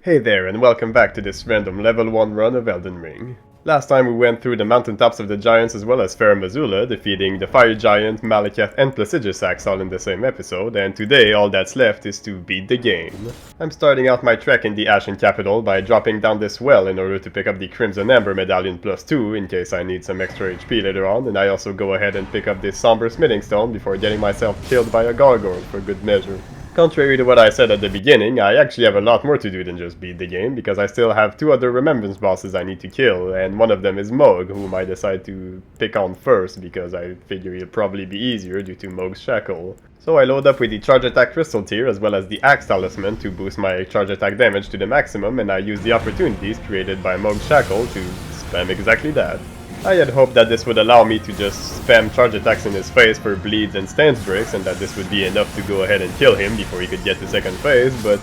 Hey there, and welcome back to this random level 1 run of Elden Ring. Last time we went through the mountaintops of the giants as well as Fair Missoula, defeating the fire giant, Malekith and Placidusax all in the same episode, and today all that's left is to beat the game. I'm starting out my trek in the Ashen Capital by dropping down this well in order to pick up the Crimson Amber Medallion +2 in case I need some extra HP later on, and I also go ahead and pick up this Somber Smithing Stone before getting myself killed by a gargoyle for good measure. Contrary to what I said at the beginning, I actually have a lot more to do than just beat the game, because I still have 2 other remembrance bosses I need to kill, and one of them is Mohg, whom I decide to pick on first, because I figure he'll probably be easier due to Mohg's Shackle. So I load up with the Charge Attack Crystal Tier as well as the Axe Talisman to boost my charge attack damage to the maximum, and I use the opportunities created by Mohg's Shackle to spam exactly that. I had hoped that this would allow me to just spam charge attacks in his face for bleeds and stance breaks, and that this would be enough to go ahead and kill him before he could get to second phase, but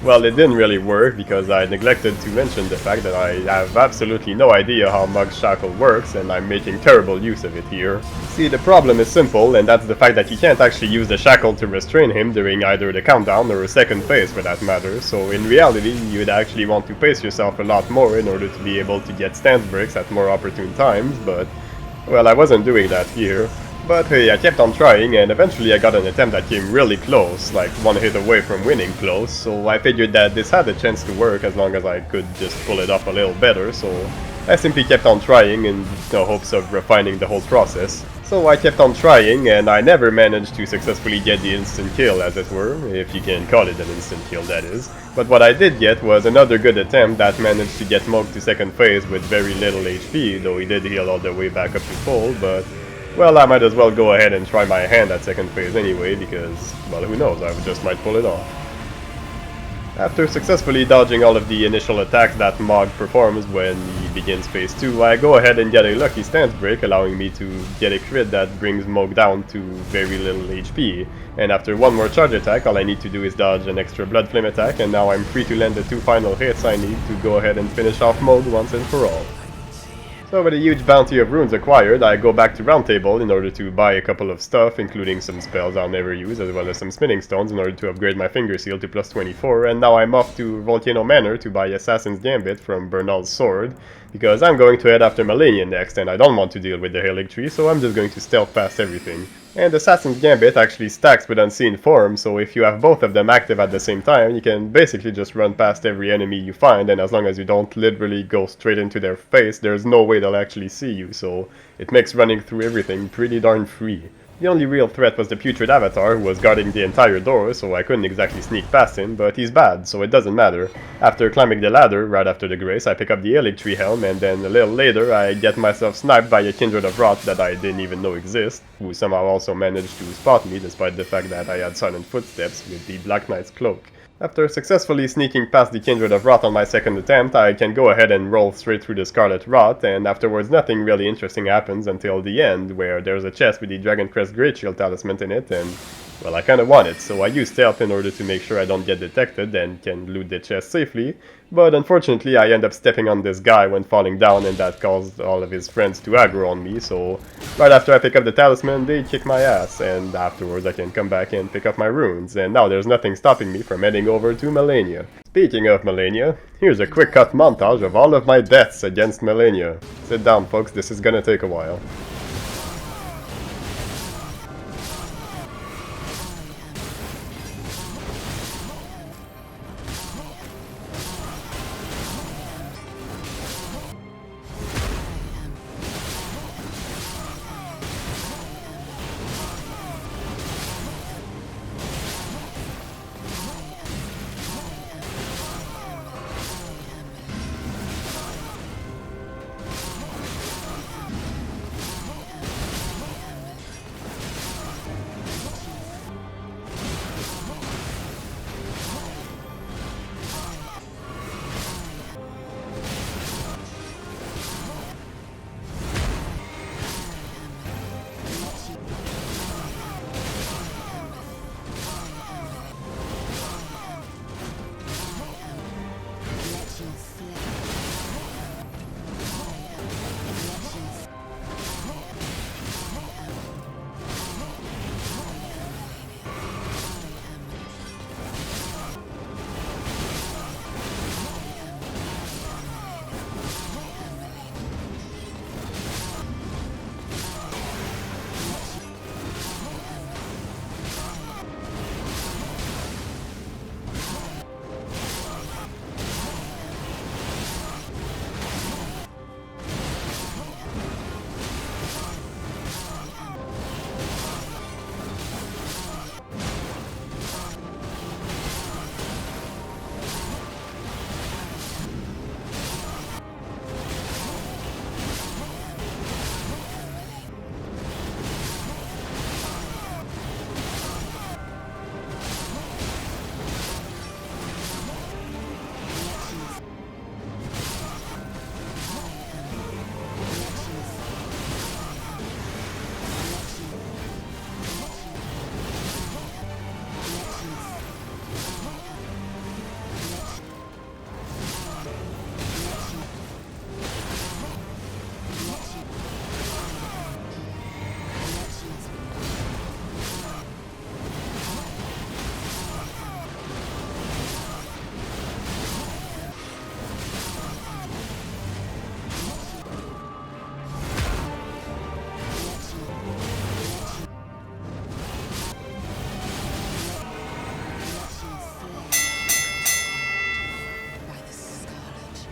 well, it didn't really work because I neglected to mention the fact that I have absolutely no idea how Mohg's Shackle works, and I'm making terrible use of it here. See, the problem is simple, and that's the fact that you can't actually use the Shackle to restrain him during either the countdown or a second phase for that matter, so in reality you'd actually want to pace yourself a lot more in order to be able to get stance breaks at more opportune times, but well, I wasn't doing that here. But hey, I kept on trying, and eventually I got an attempt that came really close, like one hit away from winning close, so I figured that this had a chance to work as long as I could just pull it off a little better, so I simply kept on trying in the hopes of refining the whole process. So I kept on trying, and I never managed to successfully get the instant kill, as it were, if you can call it an instant kill, that is. But what I did get was another good attempt that managed to get Mohg to second phase with very little HP, though he did heal all the way back up to full, but well, I might as well go ahead and try my hand at second phase anyway, because, well, who knows, I just might pull it off. After successfully dodging all of the initial attacks that Mohg performs when he begins phase 2, I go ahead and get a lucky stance break, allowing me to get a crit that brings Mohg down to very little HP. And after one more charge attack, all I need to do is dodge an extra Blood Flame attack, and now I'm free to land the 2 final hits I need to go ahead and finish off Mohg once and for all. So with a huge bounty of runes acquired, I go back to Round Table in order to buy a couple of stuff, including some spells I'll never use, as well as some smithing stones in order to upgrade my finger seal to +24, and now I'm off to Volcano Manor to buy Assassin's Gambit from Bernal's sword, because I'm going to head after Malenia next, and I don't want to deal with the Halig Tree, so I'm just going to stealth past everything. And Assassin's Gambit actually stacks with Unseen Form, so if you have both of them active at the same time, you can basically just run past every enemy you find, and as long as you don't literally go straight into their face, there's no way they'll actually see you, so it makes running through everything pretty darn free. The only real threat was the Putrid Avatar, who was guarding the entire door, so I couldn't exactly sneak past him, but he's bad, so it doesn't matter. After climbing the ladder, right after the Grace, I pick up the Halig Tree Helm, and then a little later I get myself sniped by a Kindred of Rot that I didn't even know exist, who somehow also managed to spot me despite the fact that I had silent footsteps with the Black Knight's cloak. After successfully sneaking past the Kindred of Rot on my second attempt, I can go ahead and roll straight through the Scarlet Rot, and afterwards nothing really interesting happens until the end, where there's a chest with the Dragon Crest Great Shield Talisman in it, and well, I kinda want it, so I use stealth in order to make sure I don't get detected and can loot the chest safely, but unfortunately I end up stepping on this guy when falling down, and that caused all of his friends to aggro on me, so right after I pick up the talisman, they kick my ass, and afterwards I can come back and pick up my runes, and now there's nothing stopping me from heading over to Malenia. Speaking of Malenia, here's a quick cut montage of all of my deaths against Malenia. Sit down folks, this is gonna take a while.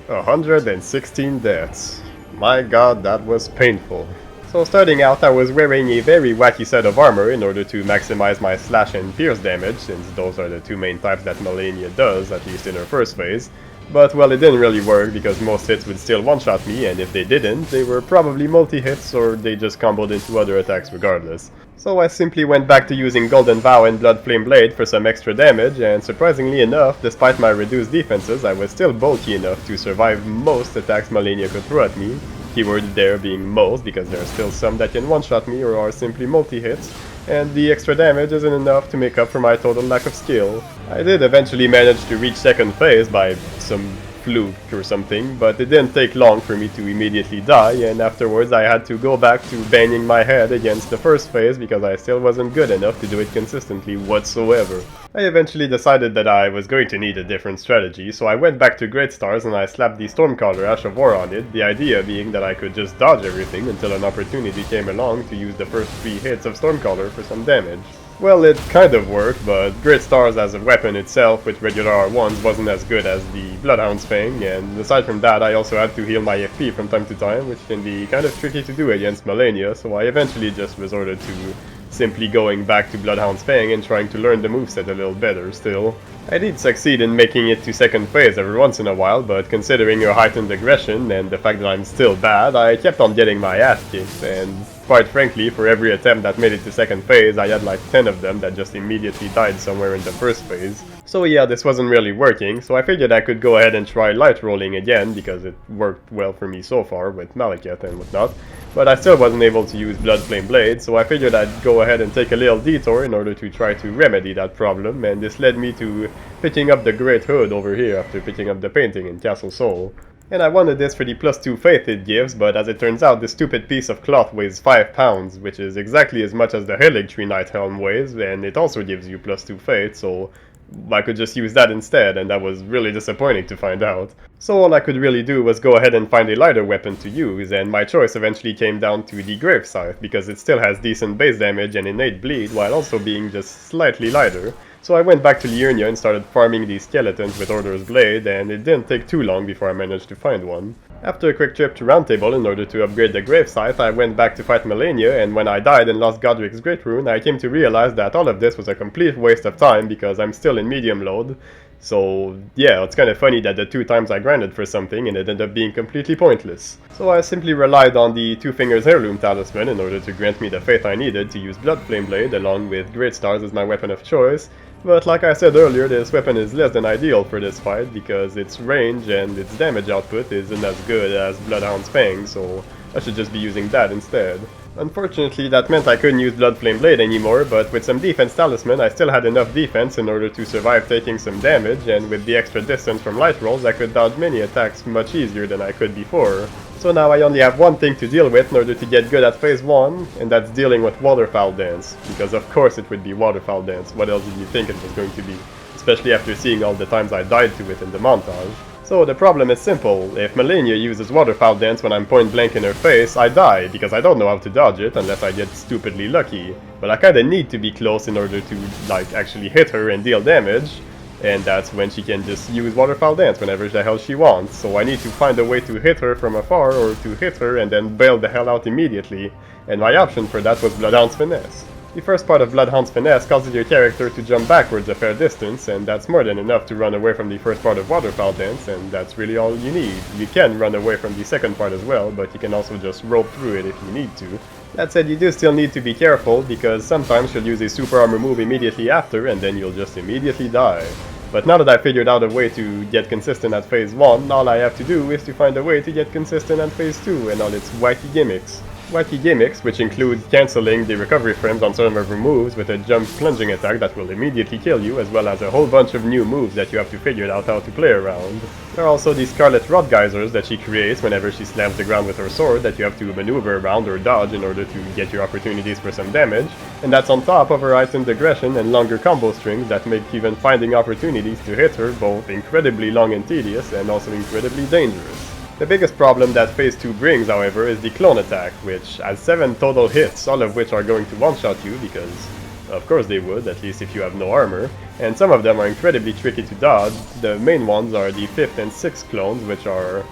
116 deaths. My god, that was painful. So starting out, I was wearing a very wacky set of armor in order to maximize my slash and pierce damage, since those are the two main types that Malenia does, at least in her first phase. But well, it didn't really work because most hits would still one-shot me, and if they didn't, they were probably multi-hits or they just comboed into other attacks regardless. So I simply went back to using Golden Vow and Blood Flame Blade for some extra damage, and surprisingly enough, despite my reduced defenses, I was still bulky enough to survive most attacks Malenia could throw at me. Keyword there being most, because there are still some that can one-shot me or are simply multi-hits, and the extra damage isn't enough to make up for my total lack of skill. I did eventually manage to reach second phase by some fluke or something, but it didn't take long for me to immediately die, and afterwards I had to go back to banging my head against the first phase because I still wasn't good enough to do it consistently whatsoever. I eventually decided that I was going to need a different strategy, so I went back to Great Stars and I slapped the Stormcaller Ash of War on it, the idea being that I could just dodge everything until an opportunity came along to use the first 3 hits of Stormcaller for some damage. Well, it kind of worked, but Great Stars as a weapon itself with regular R1s wasn't as good as the Bloodhound's Fang, and aside from that I also had to heal my FP from time to time, which can be kind of tricky to do against Malenia, so I eventually just resorted to simply going back to Bloodhound's Fang and trying to learn the moveset a little better still. I did succeed in making it to second phase every once in a while, but considering her heightened aggression and the fact that I'm still bad, I kept on getting my ass kicked, and quite frankly, for every attempt that made it to second phase, I had like 10 of them that just immediately died somewhere in the first phase. So yeah, this wasn't really working, so I figured I could go ahead and try light rolling again, because it worked well for me so far with Malekith and whatnot. But I still wasn't able to use Blood Flame Blade, so I figured I'd go ahead and take a little detour in order to try to remedy that problem, and this led me to picking up the Great Hood over here after picking up the painting in Castle Sol. And I wanted this for the +2 faith it gives, but as it turns out, this stupid piece of cloth weighs 5 pounds, which is exactly as much as the Haligtree Knight Helm weighs, and it also gives you +2 faith, so I could just use that instead, and that was really disappointing to find out. So all I could really do was go ahead and find a lighter weapon to use, and my choice eventually came down to the Grave Scythe, because it still has decent base damage and innate bleed, while also being just slightly lighter. So I went back to Liurnia and started farming these skeletons with Order's Blade, and it didn't take too long before I managed to find one. After a quick trip to Roundtable in order to upgrade the Grave Scythe, I went back to fight Malenia, and when I died and lost Godric's Great Rune, I came to realize that all of this was a complete waste of time because I'm still in medium load. So yeah, it's kind of funny that the 2 times I grinded for something and it ended up being completely pointless. So I simply relied on the Two Fingers Heirloom Talisman in order to grant me the faith I needed to use Blood Flame Blade along with Great Stars as my weapon of choice. But like I said earlier, this weapon is less than ideal for this fight because its range and its damage output isn't as good as Bloodhound's Fang, so I should just be using that instead. Unfortunately, that meant I couldn't use Blood Flame Blade anymore, but with some defense talisman I still had enough defense in order to survive taking some damage, and with the extra distance from light rolls I could dodge many attacks much easier than I could before. So now I only have one thing to deal with in order to get good at phase 1, and that's dealing with Waterfowl Dance. Because of course it would be Waterfowl Dance, what else did you think it was going to be? Especially after seeing all the times I died to it in the montage. So the problem is simple, if Malenia uses Waterfowl Dance when I'm point blank in her face, I die, because I don't know how to dodge it unless I get stupidly lucky. But I kinda need to be close in order to, like, actually hit her and deal damage. And that's when she can just use Waterfowl Dance whenever the hell she wants. So I need to find a way to hit her from afar, or to hit her and then bail the hell out immediately. And my option for that was Bloodhound's Finesse. The first part of Bloodhound's Finesse causes your character to jump backwards a fair distance, and that's more than enough to run away from the first part of Waterfowl Dance, and that's really all you need. You can run away from the second part as well, but you can also just rope through it if you need to. That said, you do still need to be careful, because sometimes she'll use a super armor move immediately after, and then you'll just immediately die. But now that I figured out a way to get consistent at phase 1, all I have to do is to find a way to get consistent at phase 2 and all its wacky gimmicks. Wacky gimmicks, which include cancelling the recovery frames on some of her moves with a jump plunging attack that will immediately kill you, as well as a whole bunch of new moves that you have to figure out how to play around. There are also the Scarlet Rod Geysers that she creates whenever she slams the ground with her sword that you have to maneuver around or dodge in order to get your opportunities for some damage, and that's on top of her heightened aggression and longer combo strings that make even finding opportunities to hit her both incredibly long and tedious and also incredibly dangerous. The biggest problem that phase 2 brings, however, is the clone attack, which has 7 total hits, all of which are going to one-shot you because, of course they would, at least if you have no armor, and some of them are incredibly tricky to dodge. The main ones are the 5th and 6th clones, which are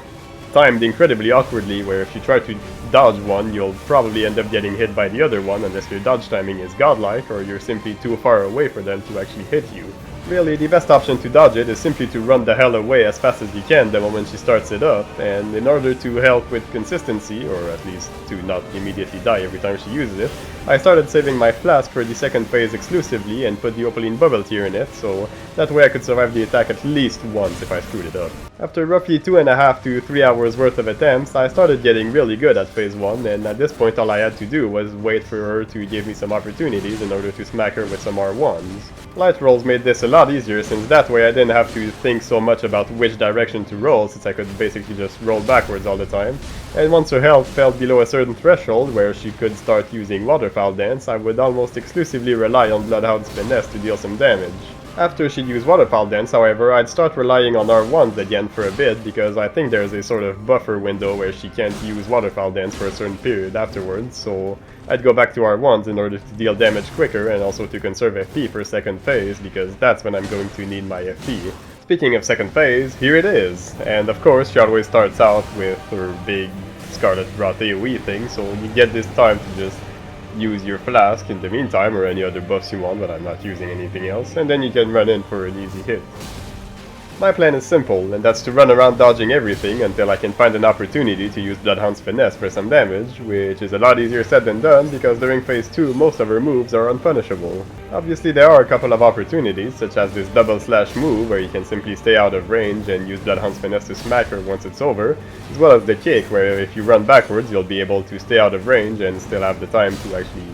timed incredibly awkwardly, where if you try to dodge one, you'll probably end up getting hit by the other one unless your dodge timing is godlike or you're simply too far away for them to actually hit you. Really, the best option to dodge it is simply to run the hell away as fast as you can the moment she starts it up, and in order to help with consistency, or at least to not immediately die every time she uses it, I started saving my flask for the second phase exclusively and put the Opaline bubble tier in it, so that way I could survive the attack at least once if I screwed it up. After roughly 2.5 to 3 hours worth of attempts, I started getting really good at phase 1, and at this point all I had to do was wait for her to give me some opportunities in order to smack her with some R1s. Light rolls made this a lot easier, since that way I didn't have to think so much about which direction to roll, since I could basically just roll backwards all the time. And once her health fell below a certain threshold where she could start using Waterfowl Dance, I would almost exclusively rely on Bloodhound's Finesse to deal some damage. After she'd use Waterfowl Dance, however, I'd start relying on R1s again for a bit, because I think there's a sort of buffer window where she can't use Waterfowl Dance for a certain period afterwards, so I'd go back to R1s in order to deal damage quicker and also to conserve FP for second phase, because that's when I'm going to need my FP. Speaking of second phase, here it is! And of course, she always starts out with her big Scarlet Rot AoE thing, so you get this time to just use your flask in the meantime, or any other buffs you want, but I'm not using anything else, and then you can run in for an easy hit. My plan is simple, and that's to run around dodging everything until I can find an opportunity to use Bloodhound's Finesse for some damage, which is a lot easier said than done, because during phase 2 most of her moves are unpunishable. Obviously there are a couple of opportunities, such as this double slash move where you can simply stay out of range and use Bloodhound's Finesse to smack her once it's over, as well as the kick where if you run backwards you'll be able to stay out of range and still have the time to actually,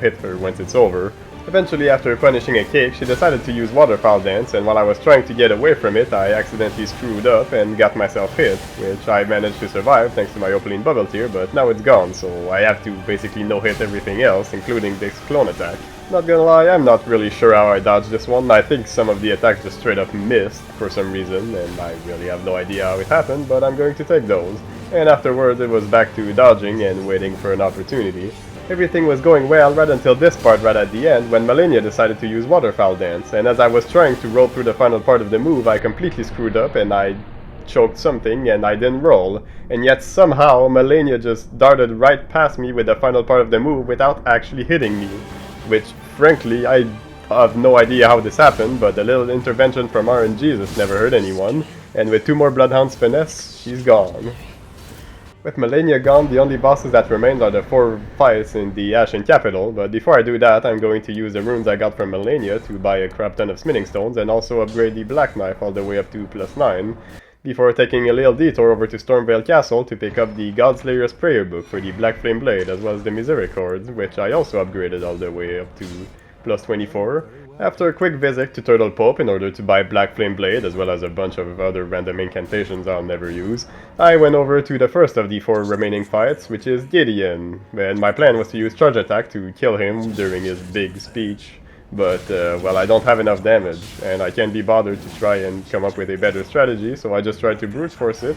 hit her once it's over. Eventually, after punishing a kick, she decided to use Waterfowl Dance, and while I was trying to get away from it, I accidentally screwed up and got myself hit, which I managed to survive thanks to my Opaline bubble tier, but now it's gone, so I have to basically no-hit everything else, including this clone attack. Not gonna lie, I'm not really sure how I dodged this one. I think some of the attacks just straight up missed for some reason, and I really have no idea how it happened, but I'm going to take those. And afterwards it was back to dodging and waiting for an opportunity. Everything was going well right until this part right at the end, when Malenia decided to use Waterfowl Dance, and as I was trying to roll through the final part of the move, I completely screwed up and I choked something and I didn't roll. And yet somehow Malenia just darted right past me with the final part of the move without actually hitting me. Which, frankly, I have no idea how this happened, but a little intervention from RNGesus never hurt anyone, and with 2 more Bloodhound's Finesse, she's gone. With Malenia gone, the only bosses that remain are the 4 fights in the Ashen Capital, but before I do that, I'm going to use the runes I got from Malenia to buy a crap ton of smithing stones and also upgrade the Black Knife all the way up to +9, before taking a little detour over to Stormvale Castle to pick up the Godslayer's Prayer Book for the Black Flame Blade, as well as the Misericords, which I also upgraded all the way up to +24. After a quick visit to Turtle Pope in order to buy Black Flame Blade, as well as a bunch of other random incantations I'll never use, I went over to the first of the 4 remaining fights, which is Gideon, and my plan was to use Charge Attack to kill him during his big speech, but, well, I don't have enough damage, and I can't be bothered to try and come up with a better strategy, so I just tried to brute force it,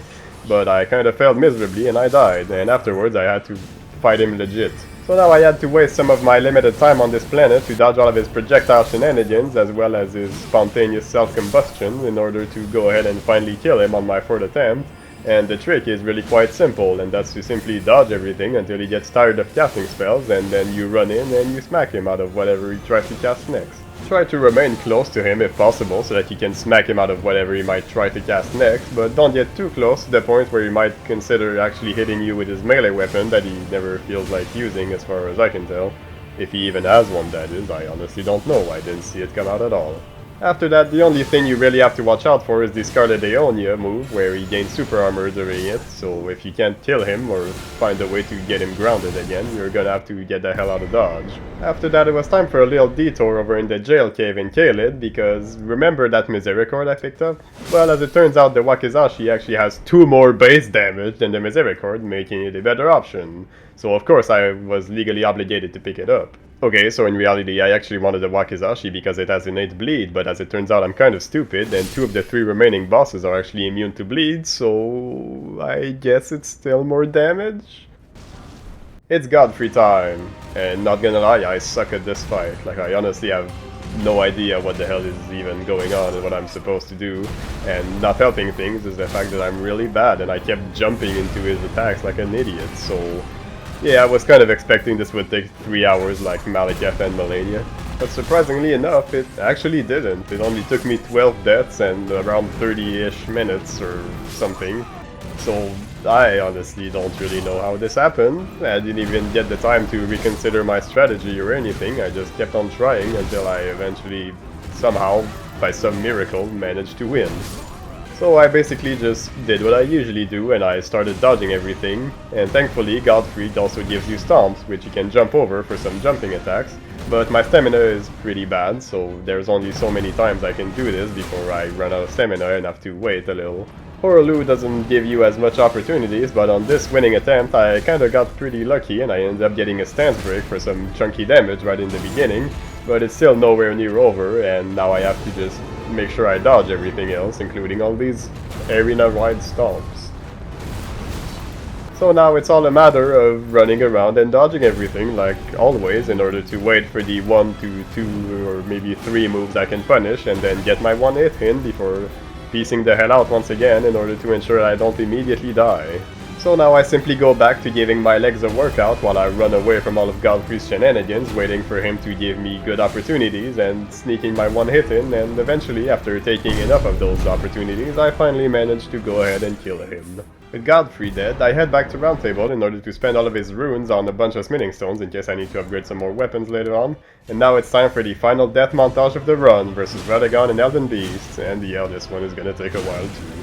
but I kinda failed miserably and I died, and afterwards I had to fight him legit. So now I had to waste some of my limited time on this planet to dodge all of his projectile shenanigans as well as his spontaneous self-combustion in order to go ahead and finally kill him on my 4th attempt. And the trick is really quite simple, and that's to simply dodge everything until he gets tired of casting spells, and then you run in and you smack him out of whatever he tries to cast next. Try to remain close to him if possible, so that you can smack him out of whatever he might try to cast next, but don't get too close to the point where he might consider actually hitting you with his melee weapon that he never feels like using as far as I can tell. If he even has one, that is. I honestly don't know, I didn't see it come out at all. After that, the only thing you really have to watch out for is the Scarlet Aeonia move, where he gains super armor during it, so if you can't kill him or find a way to get him grounded again, you're gonna have to get the hell out of dodge. After that, it was time for a little detour over in the jail cave in Caelid, because remember that Misericord I picked up? Well, as it turns out, the Wakizashi actually has 2 more base damage than the Misericord, making it a better option. So of course I was legally obligated to pick it up. Okay, so in reality I actually wanted the Wakizashi because it has innate bleed, but as it turns out I'm kind of stupid, and 2 of the 3 remaining bosses are actually immune to bleed, so I guess it's still more damage? It's Godfrey time! And not gonna lie, I suck at this fight. Like, I honestly have no idea what the hell is even going on and what I'm supposed to do. And not helping things is the fact that I'm really bad and I kept jumping into his attacks like an idiot, so... Yeah, I was kind of expecting this would take 3 hours like Malekith and Melania. But surprisingly enough, it actually didn't. It only took me 12 deaths and around 30-ish minutes or something. So I honestly don't really know how this happened. I didn't even get the time to reconsider my strategy or anything. I just kept on trying until I eventually, somehow, by some miracle, managed to win. So I basically just did what I usually do and I started dodging everything. And thankfully Godfrey also gives you stomps, which you can jump over for some jumping attacks. But my stamina is pretty bad, so there's only so many times I can do this before I run out of stamina and have to wait a little. Horaloo doesn't give you as much opportunities, but on this winning attempt I kinda got pretty lucky and I ended up getting a stance break for some chunky damage right in the beginning. But it's still nowhere near over, and now I have to just make sure I dodge everything else, including all these arena-wide stomps. So now it's all a matter of running around and dodging everything, like always, in order to wait for the 1 to 2 or maybe 3 moves I can punish, and then get my 1 hit in before piecing the hell out once again in order to ensure I don't immediately die. So now I simply go back to giving my legs a workout while I run away from all of Godfrey's shenanigans, waiting for him to give me good opportunities and sneaking my 1 hit in, and eventually, after taking enough of those opportunities, I finally managed to go ahead and kill him. With Godfrey dead, I head back to Roundtable in order to spend all of his runes on a bunch of smithing stones in case I need to upgrade some more weapons later on. And now it's time for the final death montage of the run versus Radagon and Elden Beast, and yeah, this one is gonna take a while too.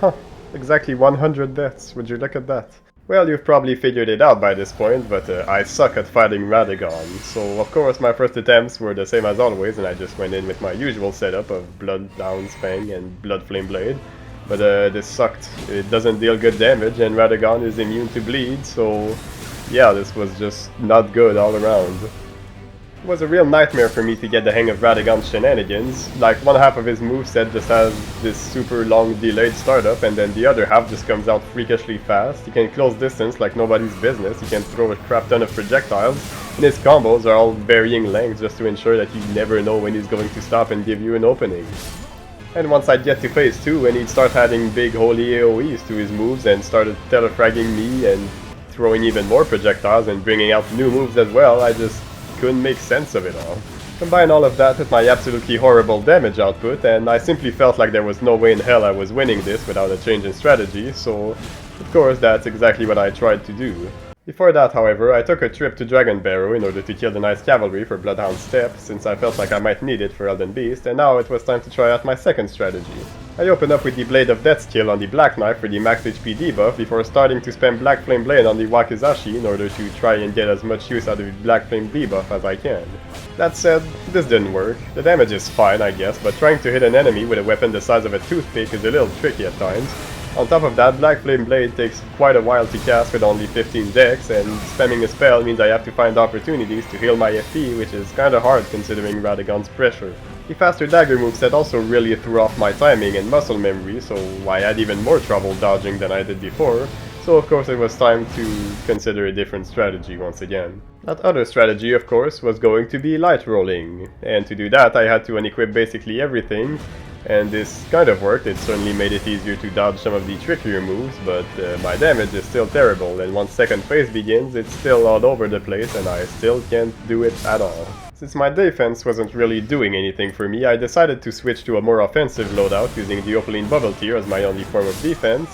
Huh, exactly 100 deaths, would you look at that? Well, you've probably figured it out by this point, but I suck at fighting Radagon, so of course my first attempts were the same as always, and I just went in with my usual setup of Bloodhound's Fang and Blood Flame Blade. But this sucked. It doesn't deal good damage, and Radagon is immune to bleed, so yeah, this was just not good all around. It was a real nightmare for me to get the hang of Radagon's shenanigans. Like, one half of his moveset just has this super long delayed startup, and then the other half just comes out freakishly fast. He can close distance like nobody's business, he can throw a crap ton of projectiles, and his combos are all varying lengths just to ensure that you never know when he's going to stop and give you an opening. And once I'd get to phase 2 and he'd start adding big holy AoEs to his moves and started telefragging me and throwing even more projectiles and bringing out new moves as well, I just couldn't make sense of it all. Combine all of that with my absolutely horrible damage output, and I simply felt like there was no way in hell I was winning this without a change in strategy, so of course that's exactly what I tried to do. Before that, however, I took a trip to Dragon Barrow in order to kill the nice cavalry for Bloodhound Steppe, since I felt like I might need it for Elden Beast, and now it was time to try out my second strategy. I opened up with the Blade of Death skill on the Black Knife for the max HP debuff before starting to spam Black Flame Blade on the Wakizashi in order to try and get as much use out of the Black Flame debuff as I can. That said, this didn't work. The damage is fine, I guess, but trying to hit an enemy with a weapon the size of a toothpick is a little tricky at times. On top of that, Black Flame Blade takes quite a while to cast with only 15 dex, and spamming a spell means I have to find opportunities to heal my FP, which is kinda hard considering Radagon's pressure. The faster dagger moveset also really threw off my timing and muscle memory, so I had even more trouble dodging than I did before, so of course it was time to consider a different strategy once again. That other strategy, of course, was going to be light rolling, and to do that I had to unequip basically everything, and this kind of worked. It certainly made it easier to dodge some of the trickier moves, but my damage is still terrible, and once second phase begins, it's still all over the place and I still can't do it at all. Since my defense wasn't really doing anything for me, I decided to switch to a more offensive loadout using the Opaline Bubble Tear as my only form of defense.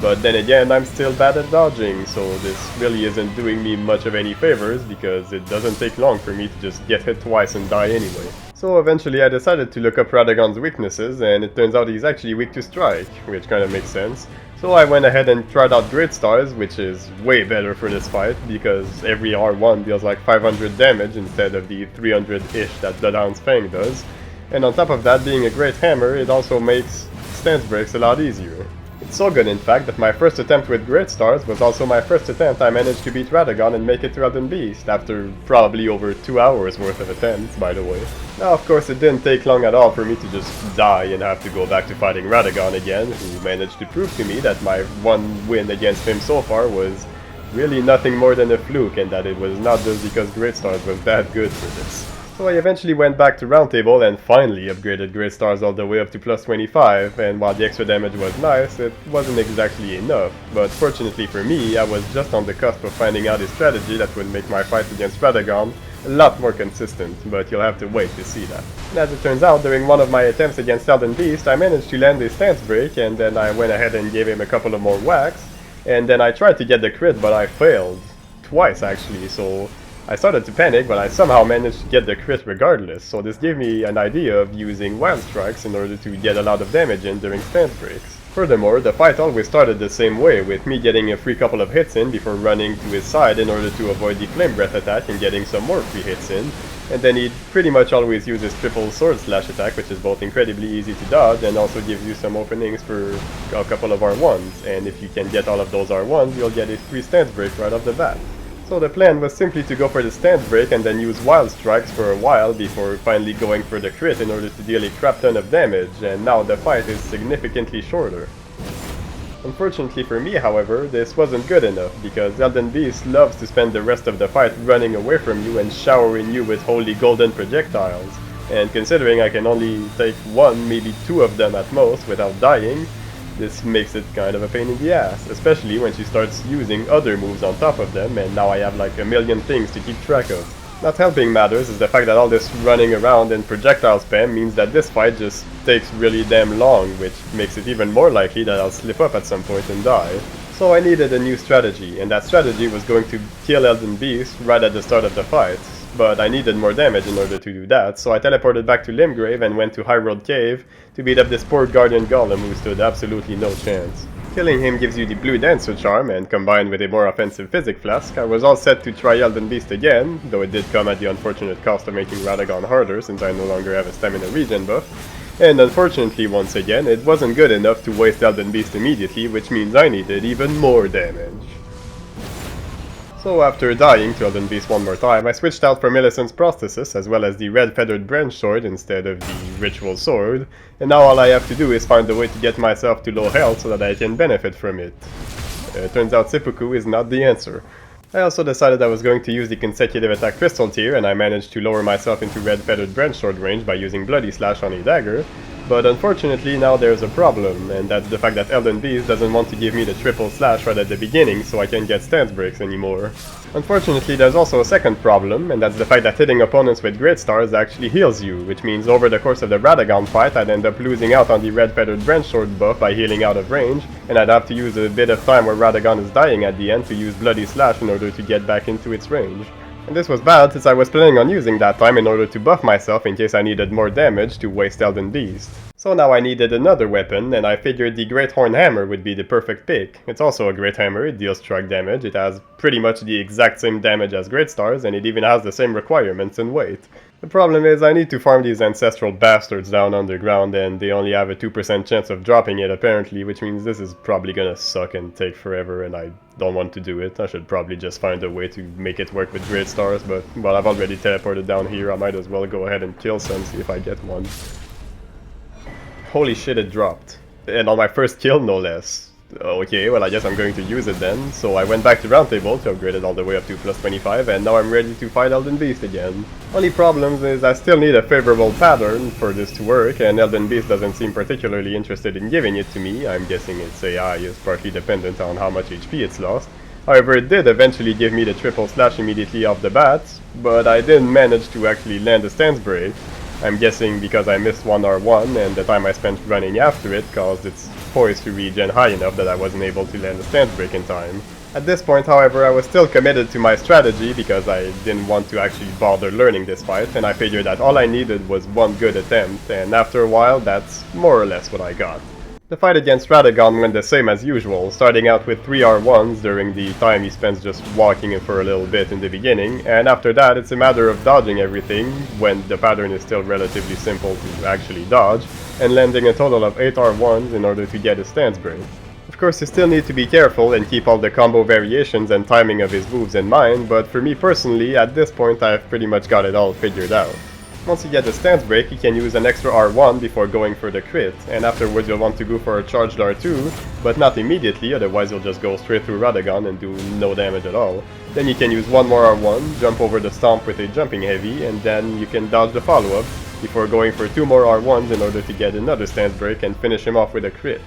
But then again, I'm still bad at dodging, so this really isn't doing me much of any favors because it doesn't take long for me to just get hit twice and die anyway. So eventually I decided to look up Radagon's weaknesses, and it turns out he's actually weak to strike, which kinda makes sense. So I went ahead and tried out Great Stars, which is way better for this fight, because every R1 deals like 500 damage instead of the 300-ish that Bloodhound's Fang does. And on top of that, being a great hammer, it also makes stance breaks a lot easier. It's so good in fact that my first attempt with Great Stars was also my first attempt I managed to beat Radagon and make it to Elden Beast, after probably over 2 hours worth of attempts, by the way. Now of course it didn't take long at all for me to just die and have to go back to fighting Radagon again, who managed to prove to me that my one win against him so far was really nothing more than a fluke, and that it was not just because Great Stars was that good for this. So I eventually went back to Round Table and finally upgraded Great Stars all the way up to plus 25, and while the extra damage was nice, it wasn't exactly enough. But fortunately for me, I was just on the cusp of finding out a strategy that would make my fight against Radagon a lot more consistent, but you'll have to wait to see that. And as it turns out, during one of my attempts against Elden Beast, I managed to land a stance break, and then I went ahead and gave him a couple of more whacks, and then I tried to get the crit, but I failed. Twice actually, so I started to panic, but I somehow managed to get the crit regardless, so this gave me an idea of using Wild Strikes in order to get a lot of damage in during stance breaks. Furthermore, the fight always started the same way, with me getting a free couple of hits in before running to his side in order to avoid the Flame Breath attack and getting some more free hits in, and then he'd pretty much always use his triple Sword Slash attack, which is both incredibly easy to dodge and also gives you some openings for a couple of R1s, and if you can get all of those R1s, you'll get a free stance break right off the bat. So the plan was simply to go for the stance break and then use Wild Strikes for a while before finally going for the crit in order to deal a crap ton of damage, and now the fight is significantly shorter. Unfortunately for me, however, this wasn't good enough, because Elden Beast loves to spend the rest of the fight running away from you and showering you with holy golden projectiles, and considering I can only take one, maybe two of them at most without dying, this makes it kind of a pain in the ass, especially when she starts using other moves on top of them, and now I have like a million things to keep track of. Not helping matters is the fact that all this running around and projectile spam means that this fight just takes really damn long, which makes it even more likely that I'll slip up at some point and die. So I needed a new strategy, and that strategy was going to kill Elden Beast right at the start of the fight. But I needed more damage in order to do that, so I teleported back to Limgrave and went to High Road Cave to beat up this poor Guardian Golem who stood absolutely no chance. Killing him gives you the Blue Dancer charm, and combined with a more offensive Physic Flask, I was all set to try Elden Beast again, though it did come at the unfortunate cost of making Radagon harder since I no longer have a stamina regen buff. And unfortunately, once again, it wasn't good enough to waste Elden Beast immediately, which means I needed even more damage. So after dying to Elden Beast one more time, I switched out for Millicent's prosthesis as well as the red feathered branch sword instead of the ritual sword, and now all I have to do is find a way to get myself to low health so that I can benefit from it. Turns out seppuku is not the answer. I also decided I was going to use the consecutive attack crystal tier, and I managed to lower myself into red feathered branch sword range by using Bloody Slash on a dagger, but unfortunately now there's a problem, and that's the fact that Elden Beast doesn't want to give me the triple slash right at the beginning so I can't get stance breaks anymore. Unfortunately there's also a second problem, and that's the fact that hitting opponents with Great Stars actually heals you, which means over the course of the Radagon fight I'd end up losing out on the red feathered branch sword buff by healing out of range, and I'd have to use a bit of time where Radagon is dying at the end to use Bloody Slash in order to get back into its range. And this was bad since I was planning on using that time in order to buff myself in case I needed more damage to waste Elden Beast. So now I needed another weapon, and I figured the Great Horn Hammer would be the perfect pick. It's also a Great Hammer, it deals strike damage, it has pretty much the exact same damage as Great Stars, and it even has the same requirements and weight. The problem is I need to farm these ancestral bastards down underground, and they only have a 2% chance of dropping it apparently, which means this is probably gonna suck and take forever, and I don't want to do it. I should probably just find a way to make it work with Great Stars, but well, I've already teleported down here, I might as well go ahead and kill some, see if I get one. Holy shit, it dropped. And on my first kill, no less. Okay, well I guess I'm going to use it then. So I went back to Roundtable to upgrade it all the way up to plus 25, and now I'm ready to fight Elden Beast again. Only problem is I still need a favorable pattern for this to work, and Elden Beast doesn't seem particularly interested in giving it to me. I'm guessing its AI is partly dependent on how much HP it's lost. However, it did eventually give me the triple slash immediately off the bat, but I didn't manage to actually land a stance break. I'm guessing because I missed one R1 and the time I spent running after it caused its poise to regen high enough that I wasn't able to land a stance break in time. At this point, however, I was still committed to my strategy because I didn't want to actually bother learning this fight, and I figured that all I needed was one good attempt, and after a while that's more or less what I got. The fight against Radagon went the same as usual, starting out with 3 R1s during the time he spends just walking for a little bit in the beginning, and after that it's a matter of dodging everything, when the pattern is still relatively simple to actually dodge, and landing a total of 8 R1s in order to get a stance break. Of course you still need to be careful and keep all the combo variations and timing of his moves in mind, but for me personally, at this point I've pretty much got it all figured out. Once you get the stance break, you can use an extra R1 before going for the crit, and afterwards you'll want to go for a charged R2, but not immediately, otherwise you'll just go straight through Radagon and do no damage at all. Then you can use one more R1, jump over the stomp with a jumping heavy, and then you can dodge the follow-up, before going for 2 more R1s in order to get another stance break and finish him off with a crit.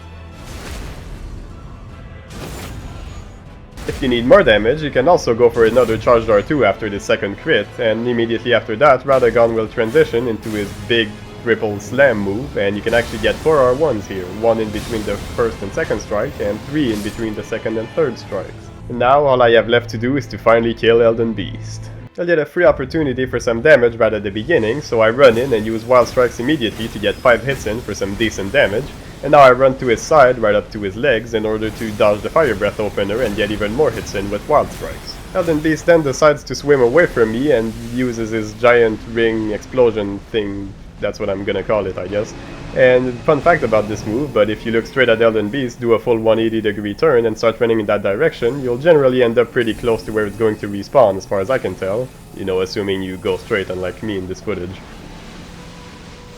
If you need more damage, you can also go for another charged R2 after the second crit, and immediately after that, Radagon will transition into his big triple slam move, and you can actually get 4 R1s here, 1 in between the first and second strike, and 3 in between the second and third strikes. And now all I have left to do is to finally kill Elden Beast. I'll get a free opportunity for some damage right at the beginning, so I run in and use Wild Strikes immediately to get 5 hits in for some decent damage, and now I run to his side right up to his legs in order to dodge the Fire Breath opener and get even more hits in with Wild Strikes. Elden Beast then decides to swim away from me and uses his giant ring explosion thing, that's what I'm gonna call it I guess. And fun fact about this move, but if you look straight at Elden Beast, do a full 180-degree turn and start running in that direction, you'll generally end up pretty close to where it's going to respawn as far as I can tell. You know, assuming you go straight unlike me in this footage.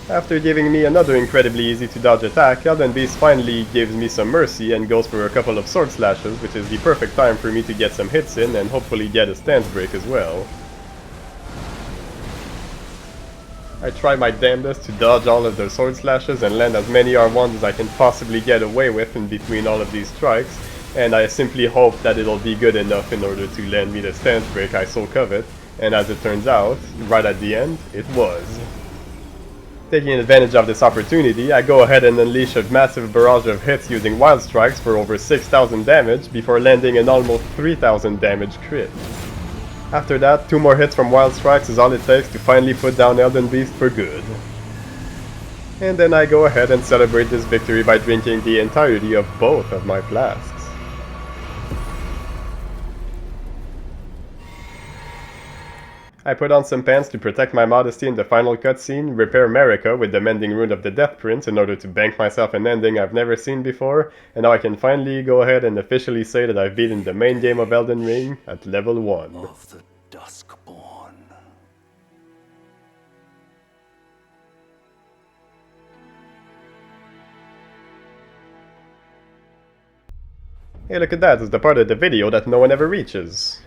After giving me another incredibly easy to dodge attack, Elden Beast finally gives me some mercy and goes for a couple of sword slashes, which is the perfect time for me to get some hits in and hopefully get a stance break as well. I try my damnedest to dodge all of their sword slashes and land as many R1s as I can possibly get away with in between all of these strikes, and I simply hope that it'll be good enough in order to land me the stance break I so covet, and as it turns out, right at the end, it was. Taking advantage of this opportunity, I go ahead and unleash a massive barrage of hits using Wild Strikes for over 6,000 damage before landing an almost 3,000 damage crit. After that, 2 more hits from Wild Strikes is all it takes to finally put down Elden Beast for good. And then I go ahead and celebrate this victory by drinking the entirety of both of my flasks. I put on some pants to protect my modesty in the final cutscene, repair America with the mending rune of the Death Prince in order to bank myself an ending I've never seen before, and now I can finally go ahead and officially say that I've beaten the main game of Elden Ring at level 1. Of the Duskborn. Hey, look at that, it's the part of the video that no one ever reaches.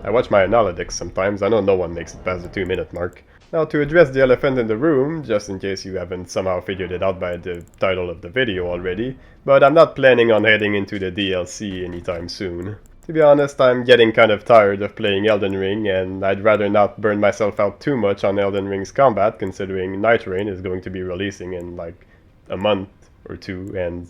I watch my analytics sometimes, I know no one makes it past the 2-minute mark. Now to address the elephant in the room, just in case you haven't somehow figured it out by the title of the video already, but I'm not planning on heading into the DLC anytime soon. To be honest, I'm getting kind of tired of playing Elden Ring, and I'd rather not burn myself out too much on Elden Ring's combat, considering Night Rain is going to be releasing in like a month or two, and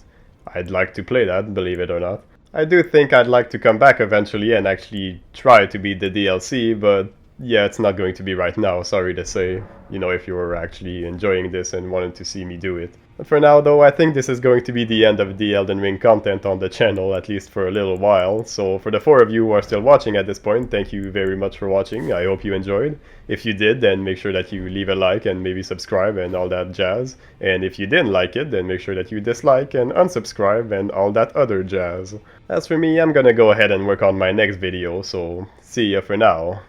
I'd like to play that, believe it or not. I do think I'd like to come back eventually and actually try to beat the DLC, but yeah, it's not going to be right now, sorry to say, you know, if you were actually enjoying this and wanted to see me do it. But for now though, I think this is going to be the end of the Elden Ring content on the channel, at least for a little while. So for the 4 of you who are still watching at this point, thank you very much for watching, I hope you enjoyed. If you did, then make sure that you leave a like and maybe subscribe and all that jazz. And if you didn't like it, then make sure that you dislike and unsubscribe and all that other jazz. As for me, I'm gonna go ahead and work on my next video, so see ya for now.